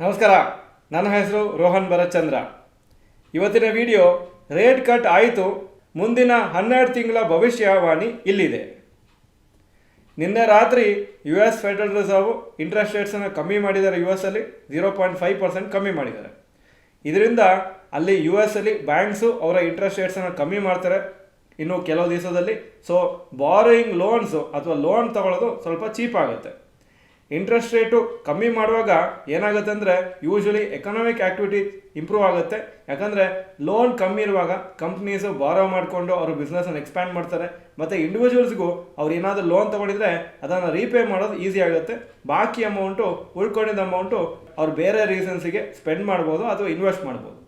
ನಮಸ್ಕಾರ, ನನ್ನ ಹೆಸರು ರೋಹನ್ ಭರತ್ಚಂದ್ರ. ಇವತ್ತಿನ ವಿಡಿಯೋ ರೇಟ್ ಕಟ್ ಆಯಿತು, ಮುಂದಿನ 12 ತಿಂಗಳ ಭವಿಷ್ಯವಾಣಿ ಇಲ್ಲಿದೆ. ನಿನ್ನೆ ರಾತ್ರಿ US ಫೆಡರಲ್ ರಿಸರ್ವ್ ಇಂಟ್ರೆಸ್ಟ್ ರೇಟ್ಸನ್ನು ಕಮ್ಮಿ ಮಾಡಿದ್ದಾರೆ. US ಅಲ್ಲಿ 0.5% ಕಮ್ಮಿ ಮಾಡಿದ್ದಾರೆ. ಇದರಿಂದ ಅಲ್ಲಿ US ಅಲ್ಲಿ ಬ್ಯಾಂಕ್ಸು ಅವರ ಇಂಟ್ರೆಸ್ಟ್ ರೇಟ್ಸನ್ನು ಕಮ್ಮಿ ಮಾಡ್ತಾರೆ ಇನ್ನು ಕೆಲವು ದಿವಸದಲ್ಲಿ. ಸೊ ಬಾರೋಯಿಂಗ್ ಲೋನ್ಸು ಅಥವಾ ಲೋನ್ ತಗೊಳ್ಳೋದು ಸ್ವಲ್ಪ ಚೀಪ್ ಆಗುತ್ತೆ. ಇಂಟ್ರೆಸ್ಟ್ ರೇಟು ಕಮ್ಮಿ ಮಾಡುವಾಗ ಏನಾಗುತ್ತೆ ಅಂದರೆ ಯೂಶ್ವಲಿ ಎಕನಾಮಿಕ್ ಆ್ಯಕ್ಟಿವಿಟಿ ಇಂಪ್ರೂವ್ ಆಗುತ್ತೆ. ಯಾಕಂದರೆ ಲೋನ್ ಕಮ್ಮಿ ಇರುವಾಗ ಕಂಪ್ನೀಸು ಬಾರೋ ಮಾಡಿಕೊಂಡು ಅವರು ಬಿಸ್ನೆಸ್ಸನ್ನು ಎಕ್ಸ್ಪ್ಯಾಂಡ್ ಮಾಡ್ತಾರೆ. ಮತ್ತು ಇಂಡಿವಿಜುವಲ್ಸ್ಗೂ ಅವ್ರು ಏನಾದರೂ ಲೋನ್ ತೊಗೊಂಡಿದ್ರೆ ಅದನ್ನು ರೀಪೇ ಮಾಡೋದು ಈಸಿ ಆಗುತ್ತೆ. ಬಾಕಿ ಅಮೌಂಟು ಉಳ್ಕೊಂಡಿದ್ದ ಅಮೌಂಟು ಅವ್ರು ಬೇರೆ ರೀಸನ್ಸಿಗೆ ಸ್ಪೆಂಡ್ ಮಾಡ್ಬೋದು ಅಥವಾ ಇನ್ವೆಸ್ಟ್ ಮಾಡ್ಬೋದು.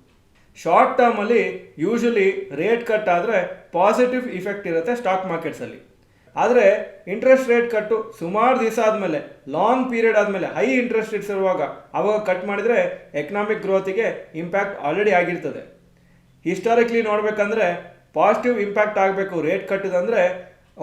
ಶಾರ್ಟ್ ಟರ್ಮಲ್ಲಿ ಯೂಶ್ವಲಿ ರೇಟ್ ಕಟ್ ಆದರೆ ಪಾಸಿಟಿವ್ ಇಫೆಕ್ಟ್ ಇರುತ್ತೆ ಸ್ಟಾಕ್ ಮಾರ್ಕೆಟ್ಸಲ್ಲಿ. ಆದರೆ ಇಂಟ್ರೆಸ್ಟ್ ರೇಟ್ ಕಟ್ಟು ಸುಮಾರು ದಿವಸ ಆದಮೇಲೆ, ಲಾಂಗ್ ಪೀರಿಯಡ್ ಆದಮೇಲೆ, ಹೈ ಇಂಟ್ರೆಸ್ಟ್ ರೇಟ್ಸ್ ಇರುವಾಗ ಆವಾಗ ಕಟ್ ಮಾಡಿದರೆ ಎಕನಾಮಿಕ್ ಗ್ರೋತಿಗೆ ಇಂಪ್ಯಾಕ್ಟ್ ಆಲ್ರೆಡಿ ಆಗಿರ್ತದೆ. ಹಿಸ್ಟಾರಿಕ್ಲಿ ನೋಡಬೇಕಂದ್ರೆ ಪಾಸಿಟಿವ್ ಇಂಪ್ಯಾಕ್ಟ್ ಆಗಬೇಕು ರೇಟ್ ಕಟ್ಟಿದಂದರೆ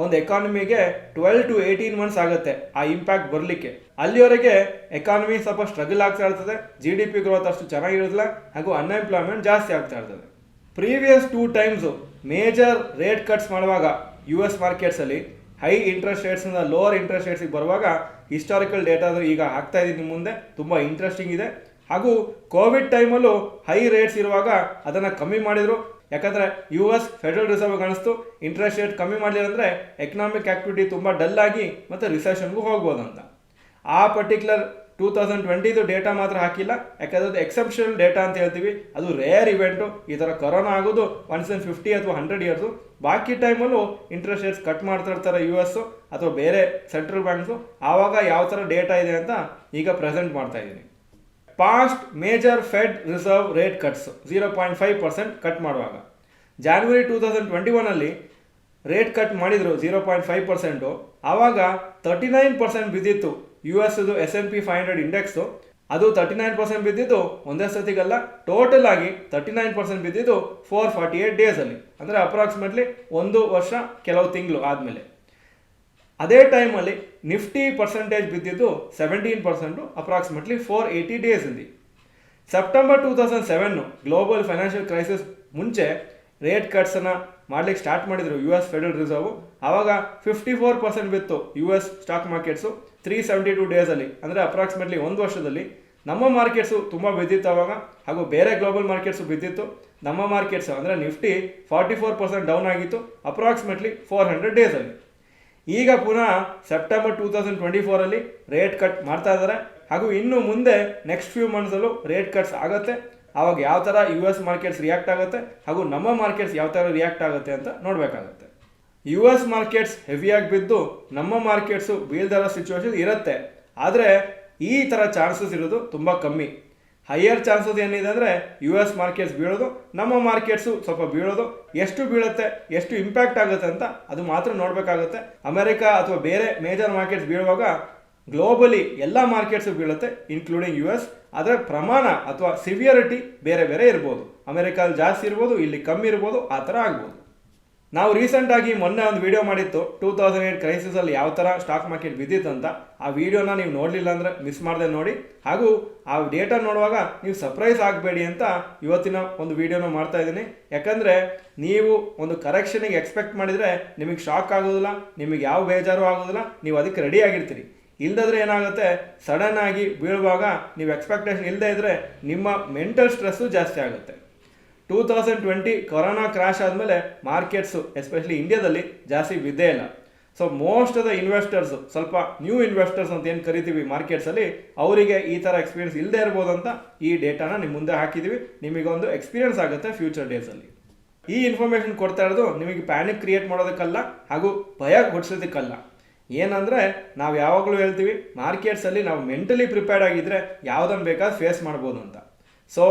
ಒಂದು ಎಕಾನಮಿಗೆ 12 to 18 ಮಂತ್ಸ್ ಆಗುತ್ತೆ ಆ ಇಂಪ್ಯಾಕ್ಟ್ ಬರಲಿಕ್ಕೆ. ಅಲ್ಲಿವರೆಗೆ ಎಕಾನಮಿ ಸ್ವಲ್ಪ ಸ್ಟ್ರಗಲ್ ಆಗ್ತಾ ಇರ್ತದೆ, GDP ಗ್ರೋತ್ ಅಷ್ಟು ಚೆನ್ನಾಗಿರೋದಿಲ್ಲ, ಹಾಗೂ ಅನ್ಎಂಪ್ಲಾಯ್ಮೆಂಟ್ ಜಾಸ್ತಿ ಆಗ್ತಾ ಇರ್ತದೆ. Previous 2 times major rate cuts ಮಾಡುವಾಗ US ಮಾರ್ಕೆಟ್ಸಲ್ಲಿ ಹೈ ಇಂಟ್ರೆಸ್ಟ್ ರೇಟ್ಸಿಂದ ಲೋವರ್ ಇಂಟ್ರೆಸ್ಟ್ ರೇಟ್ಸಿಗೆ ಬರುವಾಗ ಹಿಸ್ಟಾರಿಕಲ್ ಡೇಟಾ ಈಗ ಹಾಕ್ತಾ ಇದ್ದೀನಿ ನಿಮ್ಮ ಮುಂದೆ, ತುಂಬ ಇಂಟ್ರೆಸ್ಟಿಂಗ್ ಇದೆ. ಹಾಗೂ ಕೋವಿಡ್ ಟೈಮಲ್ಲೂ ಹೈ ರೇಟ್ಸ್ ಇರುವಾಗ ಅದನ್ನು ಕಮ್ಮಿ ಮಾಡಿದರು. ಯಾಕಂದರೆ US ಫೆಡರಲ್ ರಿಸರ್ವ್ ಕಾಣಿಸ್ತು ಇಂಟ್ರೆಸ್ಟ್ ರೇಟ್ ಕಮ್ಮಿ ಮಾಡಲಿಲ್ಲ ಅಂದರೆ ಎಕನಾಮಿಕ್ ಆ್ಯಕ್ಟಿವಿಟಿ ತುಂಬ ಡಲ್ ಆಗಿ ಮತ್ತು ರಿಸೆಷನ್ಗೂ ಹೋಗ್ಬೋದಂತ. ಆ ಪರ್ಟಿಕ್ಯುಲರ್ 2020 ಡೇಟಾ ಮಾತ್ರ ಹಾಕಿಲ್ಲ, ಯಾಕಂದರೆ ಅದು ಎಕ್ಸೆಪ್ಷನಲ್ ಡೇಟಾ ಅಂತ ಹೇಳ್ತೀವಿ. ಅದು ರೇರ್ ಇವೆಂಟು. ಈ ಥರ ಕೊರೋನಾ ಆಗೋದು ಒನ್ಸ್ ಇನ್ 50 ಅಥವಾ 100 ಇಯರ್ಸು. ಬಾಕಿ ಟೈಮಲ್ಲೂ ಇಂಟ್ರೆಸ್ಟ್ ರೇಟ್ಸ್ ಕಟ್ ಮಾಡ್ತಾ ಇರ್ತಾರೆ US ಅಥವಾ ಬೇರೆ ಸೆಂಟ್ರಲ್ ಬ್ಯಾಂಕ್ಸು. ಆವಾಗ ಯಾವ ಥರ ಡೇಟಾ ಇದೆ ಅಂತ ಈಗ ಪ್ರೆಸೆಂಟ್ ಮಾಡ್ತಾ ಇದ್ದೀನಿ. Past major Fed reserve rate cuts 0.5% cut ಮಾಡುವಾಗ ಜಾನ್ವರಿ 2021 ರೇಟ್ ಕಟ್ ಮಾಡಿದರು 0.5%. ಆವಾಗ 39% ಬಿದ್ದಿತ್ತು US S&P 500 ಇಂಡೆಕ್ಸು. ಅದು 39% ಬಿದ್ದಿದ್ದು ಒಂದೇ ಸತಿಗಲ್ಲ, ಟೋಟಲ್ ಆಗಿ 39% ಬಿದ್ದಿದ್ದು 448 ಡೇಸಲ್ಲಿ, ಅಂದರೆ ಅಪ್ರಾಕ್ಸಿಮೇಟ್ಲಿ 1 ವರ್ಷ ಕೆಲವು ತಿಂಗಳು ಆದಮೇಲೆ. ಅದೇ ಟೈಮಲ್ಲಿ ನಿಫ್ಟಿ ಪರ್ಸೆಂಟೇಜ್ ಬಿದ್ದಿದ್ದು 17%, ಅಪ್ರಾಕ್ಸಿಮೇಟ್ಲಿ 480 ಡೇಸಲ್ಲಿ. ಸೆಪ್ಟೆಂಬರ್ 2007 ಗ್ಲೋಬಲ್ ಫೈನಾನ್ಷಿಯಲ್ ಕ್ರೈಸಿಸ್ ಮುಂಚೆ ರೇಟ್ ಕಟ್ಸನ್ನು ಮಾಡ್ಲಿಕ್ಕೆ ಸ್ಟಾರ್ಟ್ ಮಾಡಿದರು US ಫೆಡರಲ್ ರಿಸರ್ವ್. ಆವಾಗ 54% ಬಿತ್ತು US ಸ್ಟಾಕ್ ಮಾರ್ಕೆಟ್ಸು 372 ಡೇಸಲ್ಲಿ, ಅಂದರೆ ಅಪ್ರಾಕ್ಸಿಮೇಟ್ಲಿ 1 ವರ್ಷದಲ್ಲಿ. ನಮ್ಮ ಮಾರ್ಕೆಟ್ಸು ತುಂಬ ಬಿದ್ದಿತ್ತು ಆವಾಗ, ಹಾಗೂ ಬೇರೆ ಗ್ಲೋಬಲ್ ಮಾರ್ಕೆಟ್ಸು ಬಿದ್ದಿತ್ತು. ನಮ್ಮ ಮಾರ್ಕೆಟ್ಸು ಅಂದರೆ ನಿಫ್ಟಿ 44% ಡೌನ್ ಆಗಿತ್ತು ಅಪ್ರಾಕ್ಸಿಮೇಟ್ಲಿ 400 ಡೇಸಲ್ಲಿ. ಈಗ ಪುನಃ ಸೆಪ್ಟೆಂಬರ್ 2024 ರೇಟ್ ಕಟ್ ಮಾಡ್ತಾ ಇದ್ದಾರೆ. ಹಾಗೂ ಇನ್ನು ಮುಂದೆ ನೆಕ್ಸ್ಟ್ ಫ್ಯೂ ಮಂತ್ಸಲ್ಲೂ ರೇಟ್ ಕಟ್ಸ್ ಆಗುತ್ತೆ. ಆವಾಗ ಯಾವ ಥರ US ಮಾರ್ಕೆಟ್ಸ್ ರಿಯಾಕ್ಟ್ ಆಗುತ್ತೆ ಹಾಗೂ ನಮ್ಮ ಮಾರ್ಕೆಟ್ಸ್ ಯಾವ ಥರ ರಿಯಾಕ್ಟ್ ಆಗುತ್ತೆ ಅಂತ ನೋಡಬೇಕಾಗುತ್ತೆ. US ಮಾರ್ಕೆಟ್ಸ್ ಹೆವಿಯಾಗಿ ಬಿದ್ದು ನಮ್ಮ ಮಾರ್ಕೆಟ್ಸು ಬೀಳ್ದರ ಸಿಚುವೇಶನ್ ಇರುತ್ತೆ. ಆದರೆ ಈ ಥರ ಚಾನ್ಸಸ್ ಇರೋದು ತುಂಬ ಕಮ್ಮಿ. ಹೈಯರ್ ಚಾನ್ಸಸ್ ಏನಿದೆ ಅಂದರೆ US ಮಾರ್ಕೆಟ್ಸ್ ಬೀಳೋದು, ನಮ್ಮ ಮಾರ್ಕೆಟ್ಸು ಸ್ವಲ್ಪ ಬೀಳೋದು. ಎಷ್ಟು ಬೀಳುತ್ತೆ, ಎಷ್ಟು ಇಂಪ್ಯಾಕ್ಟ್ ಆಗುತ್ತೆ ಅಂತ ಅದು ಮಾತ್ರ ನೋಡಬೇಕಾಗುತ್ತೆ. ಅಮೆರಿಕ ಅಥವಾ ಬೇರೆ ಮೇಜರ್ ಮಾರ್ಕೆಟ್ಸ್ ಬೀಳುವಾಗ ಗ್ಲೋಬಲಿ ಎಲ್ಲ ಮಾರ್ಕೆಟ್ಸು ಬೀಳುತ್ತೆ, ಇನ್ಕ್ಲೂಡಿಂಗ್ US. ಆದರೆ ಪ್ರಮಾಣ ಅಥವಾ ಸಿವಿಯರಿಟಿ ಬೇರೆ ಬೇರೆ ಇರ್ಬೋದು. ಅಮೆರಿಕಲ್ಲಿ ಜಾಸ್ತಿ ಇರ್ಬೋದು, ಇಲ್ಲಿ ಕಮ್ಮಿ ಇರ್ಬೋದು, ಆ ಥರ ಆಗ್ಬೋದು. ನಾವು ರೀಸೆಂಟಾಗಿ ಮೊನ್ನೆ ಒಂದು ವಿಡಿಯೋ ಮಾಡಿತ್ತು 2008 ಕ್ರೈಸಿಸಲ್ಲಿ ಯಾವ ಥರ ಸ್ಟಾಕ್ ಮಾರ್ಕೆಟ್ ಬಿದ್ದಿತ್ತು ಅಂತ. ಆ ವಿಡಿಯೋನ ನೀವು ನೋಡಲಿಲ್ಲ ಅಂದರೆ ಮಿಸ್ ಮಾಡದೆ ನೋಡಿ. ಹಾಗೂ ಆ ಡೇಟಾ ನೋಡುವಾಗ ನೀವು ಸರ್ಪ್ರೈಸ್ ಆಗಬೇಡಿ ಅಂತ ಇವತ್ತಿನ ಒಂದು ವಿಡಿಯೋನ ಮಾಡ್ತಾ ಇದ್ದೀನಿ. ಯಾಕಂದರೆ ನೀವು ಒಂದು ಕರೆಕ್ಷನಿಗೆ ಎಕ್ಸ್ಪೆಕ್ಟ್ ಮಾಡಿದರೆ ನಿಮಗೆ ಶಾಕ್ ಆಗೋದಿಲ್ಲ, ನಿಮಗೆ ಯಾವ ಬೇಜಾರು ಆಗೋದಿಲ್ಲ, ನೀವು ಅದಕ್ಕೆ ರೆಡಿ ಆಗಿರ್ತೀರಿ. ಇಲ್ಲದ್ರೆ ಏನಾಗುತ್ತೆ, ಸಡನ್ ಆಗಿ ಬೀಳುವಾಗ ನೀವು ಎಕ್ಸ್ಪೆಕ್ಟೇಷನ್ ಇಲ್ಲದೆ ಇದ್ದರೆ ನಿಮ್ಮ ಮೆಂಟಲ್ ಸ್ಟ್ರೆಸ್ಸು ಜಾಸ್ತಿ ಆಗುತ್ತೆ. 2020 ಕೊರೋನಾ ಕ್ರ್ಯಾಶ್ ಆದಮೇಲೆ ಮಾರ್ಕೆಟ್ಸು ಎಸ್ಪೆಷಲಿ ಇಂಡಿಯಾದಲ್ಲಿ ಜಾಸ್ತಿ ಬಿದ್ದೇ ಇಲ್ಲ. So most of the investors, ಸ್ವಲ್ಪ ನ್ಯೂ ಇನ್ವೆಸ್ಟರ್ಸ್ ಅಂತ ಏನು ಕರಿತೀವಿ ಮಾರ್ಕೆಟ್ಸಲ್ಲಿ, ಅವರಿಗೆ ಈ ಥರ ಎಕ್ಸ್ಪೀರಿಯನ್ಸ್ ಇಲ್ಲದೆ ಇರ್ಬೋದು ಅಂತ ಈ ಡೇಟಾನ ನಿಮ್ಮ ಮುಂದೆ ಹಾಕಿದ್ದೀವಿ. ನಿಮಗೊಂದು ಎಕ್ಸ್ಪೀರಿಯನ್ಸ್ ಆಗುತ್ತೆ ಫ್ಯೂಚರ್ ಡೇಸಲ್ಲಿ. ಈ ಇನ್ಫಾರ್ಮೇಷನ್ ಕೊಡ್ತಾ ಇರೋದು ನಿಮಗೆ ಪ್ಯಾನಿಕ್ ಕ್ರಿಯೇಟ್ ಮಾಡೋದಕ್ಕಲ್ಲ ಹಾಗೂ ಭಯ ಹುಟ್ಟಿಸೋದಕ್ಕಲ್ಲ. ಏನಂದರೆ ನಾವು ಯಾವಾಗಲೂ ಹೇಳ್ತೀವಿ ಮಾರ್ಕೆಟ್ಸಲ್ಲಿ ನಾವು ಮೆಂಟಲಿ ಪ್ರಿಪೇರ್ಡ್ ಆಗಿದ್ದರೆ ಯಾವುದನ್ನು ಬೇಕಾದ್ರೂ ಫೇಸ್ ಮಾಡ್ಬೋದು ಅಂತ. ಸೊ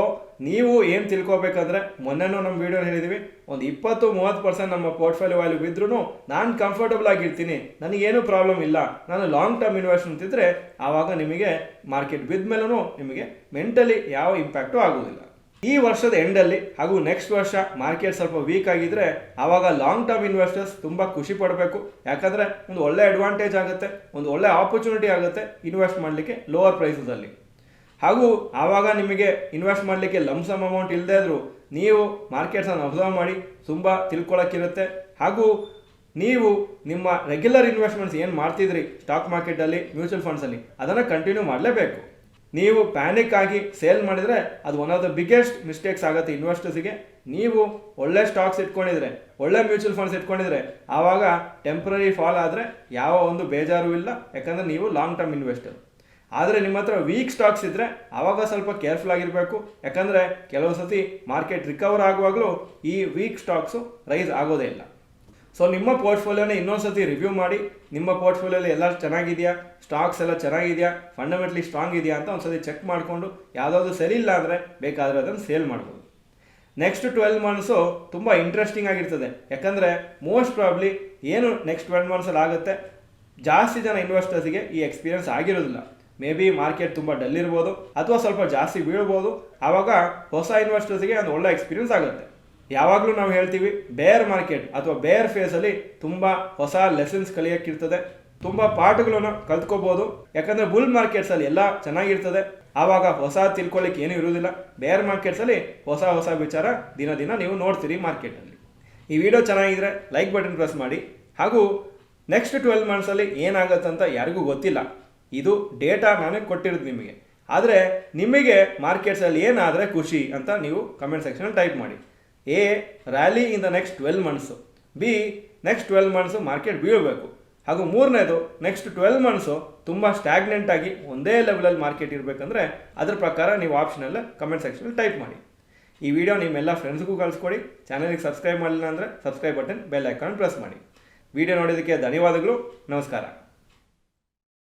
ನೀವು ಏನು ತಿಳ್ಕೊಬೇಕಂದ್ರೆ, ಮೊನ್ನೆನೂ ನಮ್ಮ ವೀಡಿಯೋ ಹೇಳಿದ್ದೀವಿ, ಒಂದು 20-30% ನಮ್ಮ ಪೋರ್ಟ್ಫೋಲಿಯೋ ವ್ಯಾಲ್ಯೂ ಬಿದ್ದರೂ ನಾನು ಕಂಫರ್ಟಬಲ್ ಆಗಿರ್ತೀನಿ, ನನಗೇನು ಪ್ರಾಬ್ಲಮ್ ಇಲ್ಲ, ನಾನು ಲಾಂಗ್ ಟರ್ಮ್ ಇನ್ವೆಸ್ಟ್ ಅಂತಿದ್ರೆ ಆವಾಗ ನಿಮಗೆ ಮಾರ್ಕೆಟ್ ಬಿದ್ದ ಮೇಲೂ ನಿಮಗೆ ಮೆಂಟಲಿ ಯಾವ ಇಂಪ್ಯಾಕ್ಟು ಆಗೋದಿಲ್ಲ. ಈ ವರ್ಷದ ಎಂಡಲ್ಲಿ ಹಾಗೂ ನೆಕ್ಸ್ಟ್ ವರ್ಷ ಮಾರ್ಕೆಟ್ ಸ್ವಲ್ಪ ವೀಕ್ ಆಗಿದ್ರೆ ಆವಾಗ ಲಾಂಗ್ ಟರ್ಮ್ ಇನ್ವೆಸ್ಟರ್ಸ್ ತುಂಬ ಖುಷಿ ಪಡಬೇಕು. ಯಾಕಂದರೆ ಒಂದು ಒಳ್ಳೆ ಅಡ್ವಾಂಟೇಜ್ ಆಗುತ್ತೆ, ಒಂದು ಒಳ್ಳೆ ಆಪರ್ಚುನಿಟಿ ಆಗುತ್ತೆ ಇನ್ವೆಸ್ಟ್ ಮಾಡಲಿಕ್ಕೆ ಲೋವರ್ ಪ್ರೈಸಸಲ್ಲಿ. ಹಾಗೂ ಆವಾಗ ನಿಮಗೆ ಇನ್ವೆಸ್ಟ್ ಮಾಡಲಿಕ್ಕೆ ಲಂಸಮ್ ಅಮೌಂಟ್ ಇಲ್ಲದೇ ಇದ್ದರೂ ನೀವು ಮಾರ್ಕೆಟ್ಸನ್ನು ಅಬ್ಸರ್ವ್ ಮಾಡಿ ತುಂಬ ತಿಳ್ಕೊಳ್ಳೋಕ್ಕಿರುತ್ತೆ. ಹಾಗೂ ನೀವು ನಿಮ್ಮ ರೆಗ್ಯುಲರ್ ಇನ್ವೆಸ್ಟ್ಮೆಂಟ್ಸ್ ಏನು ಮಾಡ್ತಿದ್ರಿ ಸ್ಟಾಕ್ ಮಾರ್ಕೆಟಲ್ಲಿ, ಮ್ಯೂಚುವಲ್ ಫಂಡ್ಸಲ್ಲಿ, ಅದನ್ನು ಕಂಟಿನ್ಯೂ ಮಾಡಲೇಬೇಕು. ನೀವು ಪ್ಯಾನಿಕ್ ಆಗಿ ಸೇಲ್ ಮಾಡಿದರೆ ಅದು one of the biggest mistakes ಆಗುತ್ತೆ ಇನ್ವೆಸ್ಟರ್ಸಿಗೆ. ನೀವು ಒಳ್ಳೆ ಸ್ಟಾಕ್ಸ್ ಇಟ್ಕೊಂಡಿದ್ರೆ, ಒಳ್ಳೆ ಮ್ಯೂಚುವಲ್ ಫಂಡ್ಸ್ ಇಟ್ಕೊಂಡಿದ್ರೆ ಆವಾಗ ಟೆಂಪ್ರರಿ ಫಾಲ್ ಆದರೆ ಯಾವ ಒಂದು ಬೇಜಾರು ಇಲ್ಲ, ಯಾಕಂದರೆ ನೀವು ಲಾಂಗ್ ಟರ್ಮ್ ಇನ್ವೆಸ್ಟರ್. ಆದರೆ ನಿಮ್ಮ ಹತ್ರ ವೀಕ್ ಸ್ಟಾಕ್ಸ್ ಇದ್ದರೆ ಆವಾಗ ಸ್ವಲ್ಪ ಕೇರ್ಫುಲ್ ಆಗಿರಬೇಕು, ಯಾಕಂದರೆ ಕೆಲವೊಂದು ಸತಿ ಮಾರ್ಕೆಟ್ ರಿಕವರ್ ಆಗುವಾಗಲೂ ಈ ವೀಕ್ ಸ್ಟಾಕ್ಸು ರೈಸ್ ಆಗೋದೇ ಇಲ್ಲ. ಸೊ ನಿಮ್ಮ ಪೋರ್ಟ್ಫೋಲಿಯೋನ ಇನ್ನೊಂದು ಸತಿ ರಿವ್ಯೂ ಮಾಡಿ, ನಿಮ್ಮ ಪೋರ್ಟ್ಫೋಲಿಯೋಲಿ ಎಲ್ಲ ಚೆನ್ನಾಗಿದೆಯಾ, ಸ್ಟಾಕ್ಸ್ ಎಲ್ಲ ಚೆನ್ನಾಗಿದೆಯಾ, ಫಂಡಮೆಂಟಲಿ ಸ್ಟ್ರಾಂಗ್ ಇದೆಯಾ ಅಂತ ಒಂದು ಸತಿ ಚೆಕ್ ಮಾಡಿಕೊಂಡು ಯಾವುದಾದ್ರು ಸರಿ ಇಲ್ಲ ಅಂದರೆ ಬೇಕಾದರೆ ಅದನ್ನು ಸೇಲ್ ಮಾಡ್ಬೋದು. ನೆಕ್ಸ್ಟ್ 12 ಮಂತ್ಸು ತುಂಬ ಇಂಟ್ರೆಸ್ಟಿಂಗ್ ಆಗಿರ್ತದೆ, ಯಾಕಂದರೆ ಮೋಸ್ಟ್ ಪ್ರಾಬ್ಲಿ ಏನು ನೆಕ್ಸ್ಟ್ 12 ಮಂತ್ಸಲ್ಲಿ ಆಗುತ್ತೆ, ಜಾಸ್ತಿ ಜನ ಇನ್ವೆಸ್ಟರ್ಸಿಗೆ ಈ ಎಕ್ಸ್ಪೀರಿಯನ್ಸ್ ಆಗಿರೋದಿಲ್ಲ. ಮೇ ಬಿ ಮಾರ್ಕೆಟ್ ತುಂಬ ಡಲ್ ಇರ್ಬೋದು ಅಥವಾ ಸ್ವಲ್ಪ ಜಾಸ್ತಿ ಬೀಳ್ಬೋದು. ಆವಾಗ ಹೊಸ ಇನ್ವೆಸ್ಟರ್ಸಿಗೆ ಒಂದು ಒಳ್ಳೆ ಎಕ್ಸ್ಪೀರಿಯನ್ಸ್ ಆಗುತ್ತೆ. ಯಾವಾಗಲೂ ನಾವು ಹೇಳ್ತೀವಿ ಬೇರ್ ಮಾರ್ಕೆಟ್ ಅಥವಾ ಬೇರ್ ಫೇಸಲ್ಲಿ ತುಂಬ ಹೊಸ ಲೆಸನ್ಸ್ ಕಲಿಯೋಕ್ಕಿರ್ತದೆ, ತುಂಬ ಪಾಠಗಳನ್ನು ಕಲ್ತ್ಕೋಬೋದು. ಯಾಕಂದರೆ ಬುಲ್ ಮಾರ್ಕೆಟ್ಸಲ್ಲಿ ಎಲ್ಲ ಚೆನ್ನಾಗಿರ್ತದೆ, ಆವಾಗ ಹೊಸ ತಿಳ್ಕೊಳ್ಳಿಕ್ಕೆ ಏನೂ ಇರುವುದಿಲ್ಲ. ಬೇರ್ ಮಾರ್ಕೆಟ್ಸಲ್ಲಿ ಹೊಸ ಹೊಸ ವಿಚಾರ ದಿನ ದಿನ ನೀವು ನೋಡ್ತೀರಿ ಮಾರ್ಕೆಟಲ್ಲಿ. ಈ ವಿಡಿಯೋ ಚೆನ್ನಾಗಿದ್ರೆ ಲೈಕ್ ಬಟನ್ ಪ್ರೆಸ್ ಮಾಡಿ. ಹಾಗೂ ನೆಕ್ಸ್ಟ್ 12 ಮಂತ್ಸಲ್ಲಿ ಏನಾಗುತ್ತಂತ ಯಾರಿಗೂ ಗೊತ್ತಿಲ್ಲ, ಇದು ಡೇಟಾ ನಾನೇ ಕೊಟ್ಟಿರೋದು ನಿಮಗೆ. ಆದರೆ ನಿಮಗೆ ಮಾರ್ಕೆಟ್ಸಲ್ಲಿ ಏನಾದರೆ ಖುಷಿ ಅಂತ ನೀವು ಕಮೆಂಟ್ ಸೆಕ್ಷನಲ್ಲಿ ಟೈಪ್ ಮಾಡಿ. A, rally in the next 12 months, B, next 12 months market ಬೀಳಬೇಕು, ಹಾಗೂ ಮೂರನೇದು ನೆಕ್ಸ್ಟ್ 12 ಮಂತ್ಸು ತುಂಬ ಸ್ಟ್ಯಾಗ್ನೆಂಟ್ ಆಗಿ ಒಂದೇ ಲೆವೆಲಲ್ಲಿ ಮಾರ್ಕೆಟ್ ಇರಬೇಕಂದ್ರೆ ಅದ್ರ ಪ್ರಕಾರ ನೀವು ಆಪ್ಷನೆಲ್ಲ ಕಮೆಂಟ್ ಸೆಕ್ಷನಲ್ಲಿ ಟೈಪ್ ಮಾಡಿ. ಈ ವಿಡಿಯೋ ನಿಮ್ಮೆಲ್ಲ ಫ್ರೆಂಡ್ಸ್ಗೂ ಕಳಿಸ್ಕೊಡಿ. ಚಾನಲ್ಗೆ ಸಬ್ಸ್ಕ್ರೈಬ್ ಮಾಡಲಿಲ್ಲ ಅಂದರೆ subscribe button, bell icon press ಮಾಡಿ. ವಿಡಿಯೋ ನೋಡೋದಕ್ಕೆ ಧನ್ಯವಾದಗಳು. ನಮಸ್ಕಾರ.